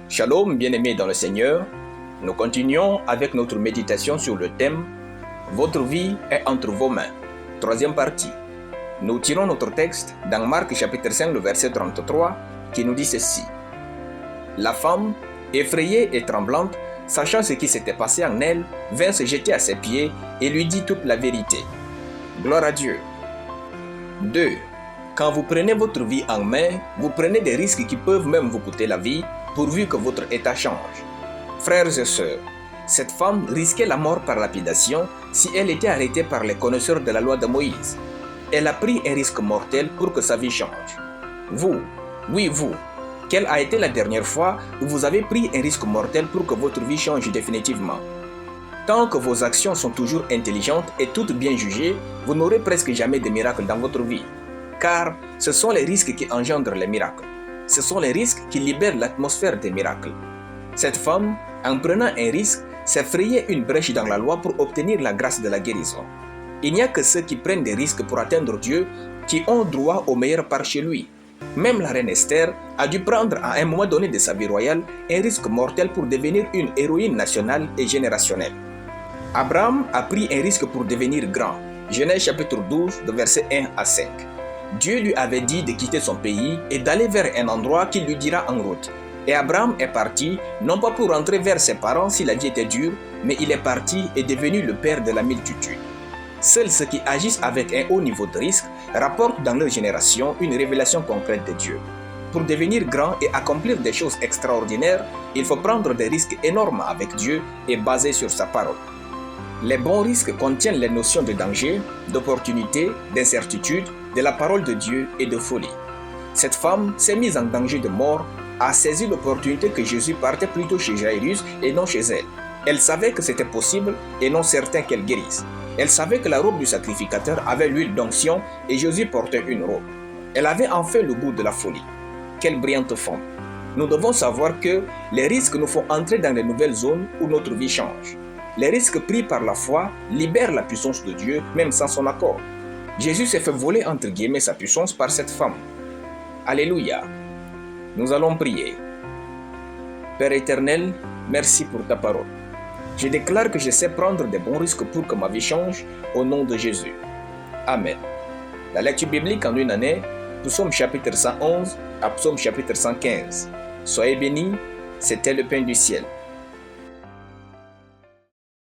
Shalom, bien-aimés dans le Seigneur. Nous continuons avec notre méditation sur le thème « Votre vie est entre vos mains ». Troisième partie. Nous tirons notre texte dans Marc chapitre 5, le verset 33, qui nous dit ceci. La femme, effrayée et tremblante, sachant ce qui s'était passé en elle, vint se jeter à ses pieds et lui dit toute la vérité. Gloire à Dieu. 2. Quand vous prenez votre vie en main, vous prenez des risques qui peuvent même vous coûter la vie, pourvu que votre état change. Frères et sœurs, cette femme risquait la mort par lapidation si elle était arrêtée par les connaisseurs de la loi de Moïse. Elle a pris un risque mortel pour que sa vie change. Vous, oui vous, quelle a été la dernière fois où vous avez pris un risque mortel pour que votre vie change définitivement? Tant que vos actions sont toujours intelligentes et toutes bien jugées, vous n'aurez presque jamais de miracles dans votre vie. Car ce sont les risques qui engendrent les miracles. Ce sont les risques qui libèrent l'atmosphère des miracles. Cette femme, en prenant un risque, s'est frayé une brèche dans la loi pour obtenir la grâce de la guérison. Il n'y a que ceux qui prennent des risques pour atteindre Dieu qui ont droit au meilleur part chez lui. Même la reine Esther a dû prendre à un moment donné de sa vie royale un risque mortel pour devenir une héroïne nationale et générationnelle. Abraham a pris un risque pour devenir grand. Genèse chapitre 12, de versets 1 à 5. Dieu lui avait dit de quitter son pays et d'aller vers un endroit qu'il lui dira en route. Et Abraham est parti, non pas pour rentrer vers ses parents si la vie était dure, mais il est parti et devenu le père de la multitude. Seuls ceux qui agissent avec un haut niveau de risque rapportent dans leur génération une révélation concrète de Dieu. Pour devenir grand et accomplir des choses extraordinaires, il faut prendre des risques énormes avec Dieu et baser sur sa parole. Les bons risques contiennent les notions de danger, d'opportunité, d'incertitude, de la parole de Dieu et de folie. Cette femme s'est mise en danger de mort, a saisi l'opportunité que Jésus partait plutôt chez Jairus et non chez elle. Elle savait que c'était possible et non certain qu'elle guérisse. Elle savait que la robe du sacrificateur avait l'huile d'onction et Jésus portait une robe. Elle avait enfin le goût de la folie. Quelle brillante femme! Nous devons savoir que les risques nous font entrer dans de nouvelles zones où notre vie change. Les risques pris par la foi libèrent la puissance de Dieu, même sans son accord. Jésus s'est fait voler entre guillemets sa puissance par cette femme. Alléluia. Nous allons prier. Père éternel, merci pour ta parole. Je déclare que je sais prendre des bons risques pour que ma vie change au nom de Jésus. Amen. La lecture biblique en une année, Psaume chapitre 111 à Psaume chapitre 115. Soyez bénis, c'était le pain du ciel.